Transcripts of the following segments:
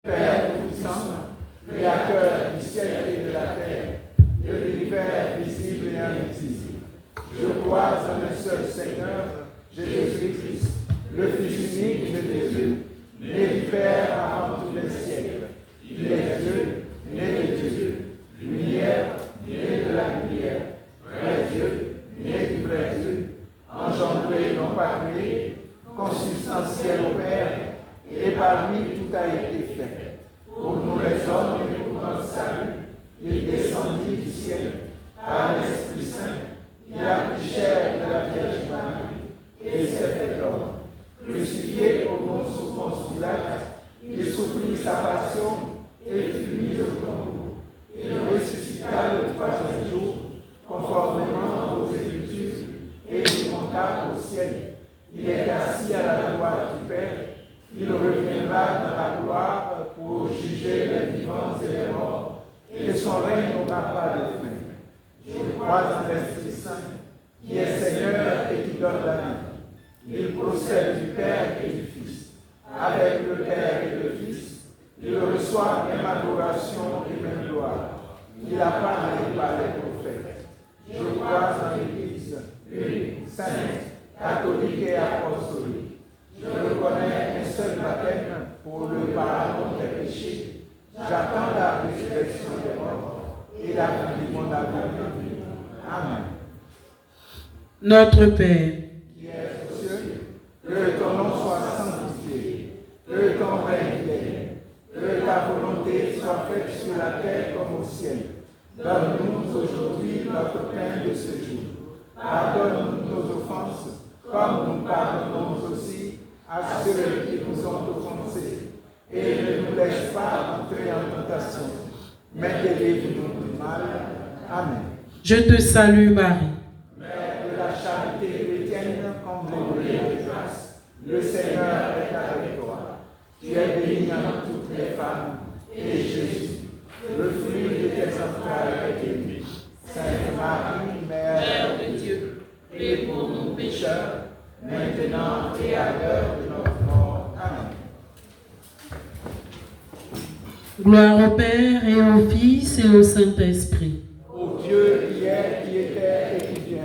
Père Tout-Puissant, Créateur du ciel et de la terre, de l'univers visible et invisible, je crois en un seul Seigneur, Jésus-Christ, le Fils unique de Dieu, né du Père avant tous les siècles. Il est Dieu, né de Dieu, lumière, né de la lumière, vrai Dieu, né du vrai Dieu, engendré, non pas créé, consubstantiel au Père, et par lui tout a été fait. Pour nous les hommes et pour notre salut, il descendit du ciel par l'Esprit Saint, il a pris chair de la Vierge Marie et s'est fait homme. Crucifié au nom sous Ponce Pilate, il souffrit sa passion et fut mis au tombeau. Il ressuscita le troisième jour, conformément aux Écritures, et il monta au ciel. Il est assis à la droite du Père. Il reviendra dans la gloire pour juger les vivants et les morts, et son règne n'aura pas de fin. Je crois en l'Esprit Saint, qui est Seigneur et qui donne la vie. Il procède du Père et du Fils. Avec le Père et le Fils, il reçoit même adoration et même gloire. Il a parlé par les prophètes. Je crois en l'Église, une, sainte, catholique et apostolique. Je reconnais un seul baptême pour le pardon des péchés. J'attends la résurrection des morts et la vie du monde à venir. Amen. Notre Père, qui es aux cieux, que ton nom soit sanctifié, que ton règne vienne, que ta volonté soit faite sur la terre comme au ciel. Donne-nous aujourd'hui notre pain de ce jour. Pardonne-nous nos offenses, comme nous pardonnons aussi à ceux qui nous ont offensés, et ne nous laisse pas entrer en tentation, mais délivre-nous du mal. Amen. je te salue Marie, Mère de la charité chrétienne, comblée de grâce, le Seigneur est avec toi. Tu es bénie entre toutes les femmes, et Jésus, le fruit de tes entrailles, est béni. Sainte Marie, Mère de Dieu, prie pour nous pécheurs, maintenant et à l'heure de notre mort. Amen. gloire au Père et au Fils et au Saint-Esprit. Ô Dieu qui est, qui était et qui vient,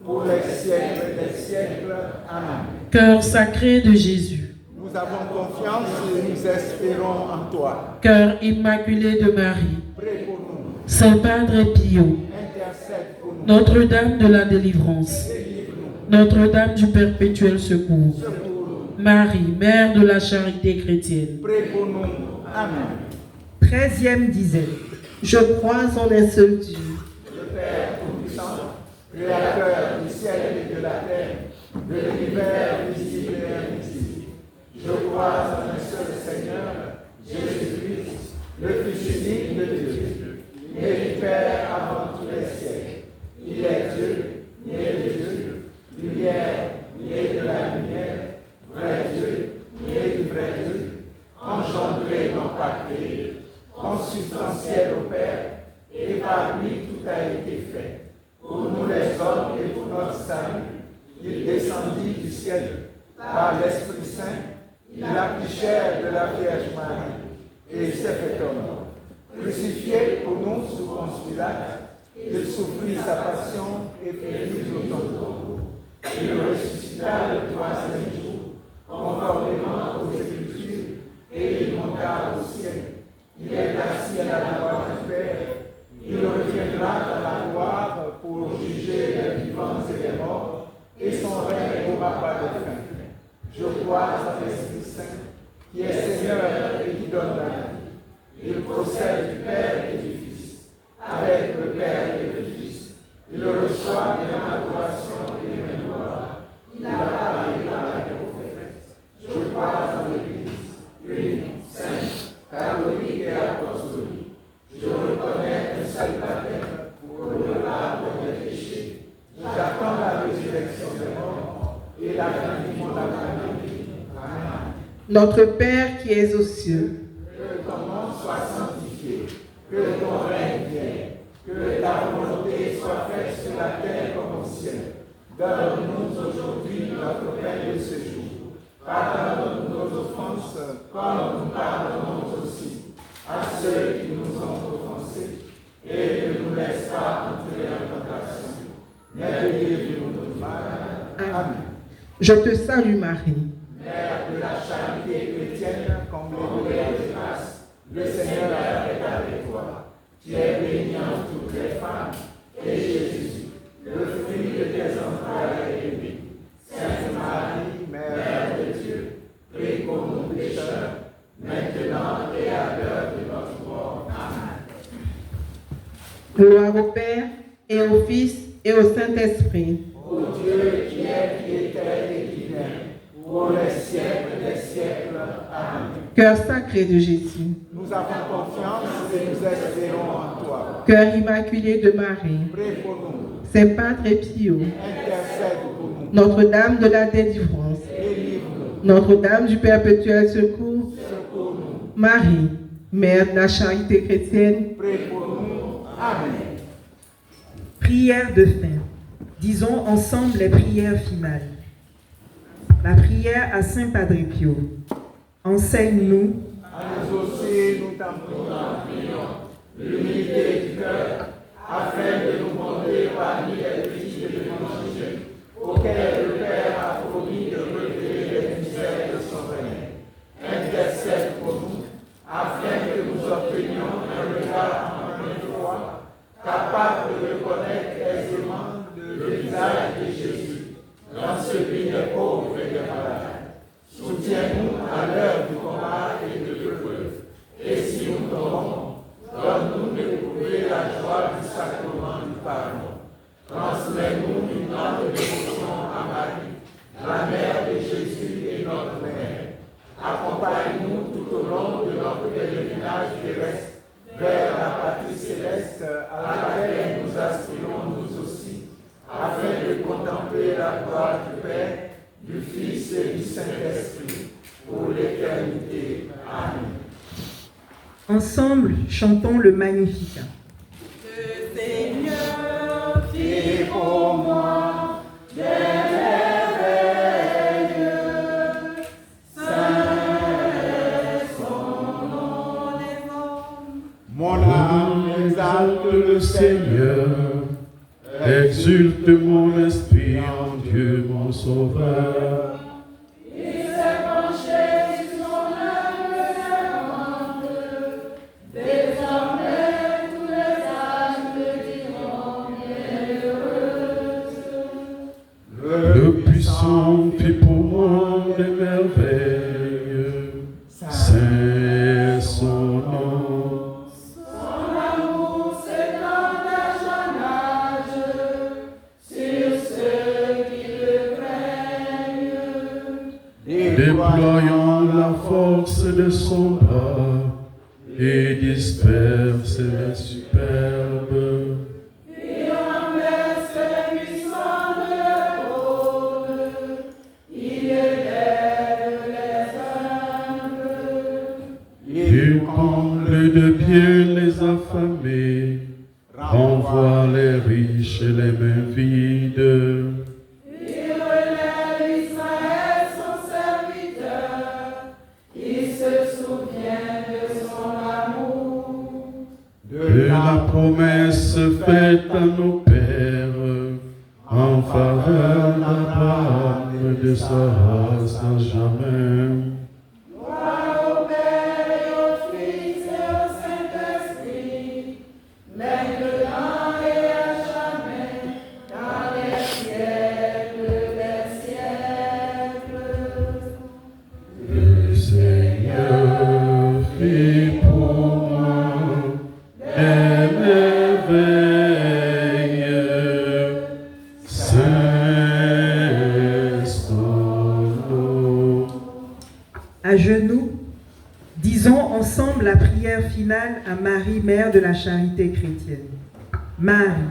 pour les siècles des siècles. Amen. Cœur sacré de Jésus, Nous avons confiance et nous espérons en toi. cœur immaculé de Marie, Prie pour nous. Saint Padre Pio, Intercède pour nous. Notre-Dame de la délivrance, Délivre-nous. Notre-Dame du perpétuel secours, Secours-nous. Marie, Mère de la charité chrétienne. Prie pour nous. Amen. 13e dizaine. Je crois en un seul Dieu, Le Père Tout-Puissant, Créateur du ciel et de la terre, de l'univers visible et invisible. Je crois en un seul Seigneur, Jésus-Christ, le Fils unique de Dieu, né du Père avant tous les siècles. Il est Dieu, né de Dieu, lumière, né de la lumière, vrai Dieu, né du vrai Dieu, engendré non pas créé, consubstantiel au Père, et par lui tout a été fait. Pour nous les hommes et pour notre salut, il descendit du ciel par l'Esprit Saint, il a pris chair de la Vierge Marie et s'est fait homme. Crucifié pour nous sous Ponce Pilate, il souffrit sa passion et fut mis au tombeau. Il ressuscita le troisième jour, conformément aux Écritures, et il monta au ciel. Il est assis à la droite du Père. Il reviendra dans la gloire pour juger les vivants et les morts, et son règne n'aura pas de fin. Je crois en l'Esprit Saint, qui est Seigneur et qui donne la vie. Il procède du Père et du Fils. Avec le Père et le Fils, il reçoit même adoration et même gloire. Il a parlé par les prophètes. Je crois en l'Église, une, sainte, catholique et apostolique. Je reconnais un seul baptême pour le pardon des péchés. J'attends la résurrection des morts et la vie du monde à venir. Amen. notre Père qui es aux cieux, Que ton nom soit sanctifié, que ton règne vienne, que ta volonté soit faite sur la terre comme au ciel. Donne-nous aujourd'hui notre pain de ce jour. Pardonne nos offenses, comme nous pardonnons aussi à ceux qui nous ont offensés, et ne nous laisse pas entrer en tentation, mais délivre-nous du mal. Amen. Je te salue Marie. Mère de la charité chrétienne, comblée de grâce, le Seigneur est avec toi. Tu es bénie entre toutes les femmes, et Jésus, le fruit de tes entrailles, est béni. Sainte Marie, Mère de Dieu, prie pour nous pécheurs, maintenant et à l'heure de notre mort. Amen. Gloire au Père, et au Fils, et au Saint-Esprit. Ô Dieu qui était et qui vient, pour les siècles des siècles. Amen. Cœur sacré de Jésus. Nous avons confiance et nous espérons en toi. Cœur immaculé de Marie. Prie pour nous. Saint Padre Pio. Intercède pour nous. Notre-Dame de la délivrance. Délivre-nous. Notre-Dame du perpétuel secours. Secours-nous. Marie, Mère de la charité chrétienne. Prie pour nous. Amen. Prière de fin. Disons ensemble les prières finales. La prière à Saint Padre Pio. Enseigne-nous À nous aussi, nous t'en prions, l'humilité du cœur, afin de nous monter parmi les petits de l'Évangile, auxquels le Père a promis de révéler les misères de son règne. Intercède pour nous, afin que nous obtenions un regard en pleine foi, capable de reconnaître aisément le visage de Jésus dans celui des pauvres et des malades. Soutiens-nous à l'heure du combat et de l'épreuve. Et si nous tombons, donne-nous d'éprouver la joie du sacrement du pardon. Transmets-nous une grande dévotion à Marie, la mère de Jésus et notre mère. Accompagne-nous tout au long de notre pèlerinage terrestre vers la patrie céleste à laquelle nous aspirons nous aussi, afin de contempler la gloire du Père, du Fils et du Saint-Esprit, pour l'éternité. Amen. ensemble, chantons le Magnificat. Le Seigneur Et pour moi, des merveilles, saint est son nom. Mon âme exalte le Seigneur, exulte mon esprit en Dieu mon Sauveur. Il s'est penché sur son humble servante. Désormais, tous les âges le diront bienheureuse. Le puissant fit pour moi des merveilles, saint est son nom. Son amour s'étend d'âge en âge sur ceux qui le craignent. Déployant la force de son bras et disperse les superbes. Il renverse les puissants de l'aube. Il élève les humbles. Il comble de bien les affamés, renvoie les riches et les mains vides. Il relève Israël, son serviteur. Il se souvient de son amour. De la promesse faite à nos pères, en faveur d'Abraham et de sa race à jamais. Gloire au Père et au Fils et au Saint-Esprit, maintenant et à jamais, dans les siècles des siècles. Le Seigneur fit pour moi des merveilles, saint son nom. À genoux, disons ensemble la prière finale à Marie, Mère de la charité chrétienne. Marie,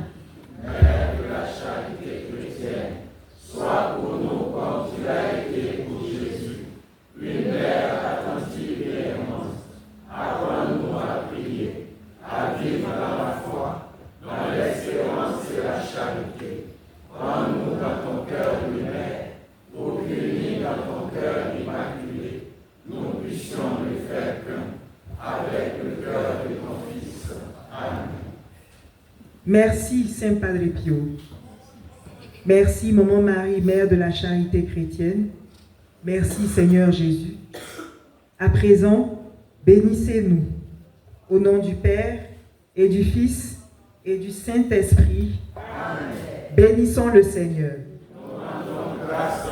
Merci, Saint Padre Pio. Merci, Maman Marie, Mère de la Charité chrétienne. Merci, Seigneur Jésus. À présent, bénissez-nous. Au nom du Père et du Fils et du Saint-Esprit. Bénissons le Seigneur. Nous rendons grâce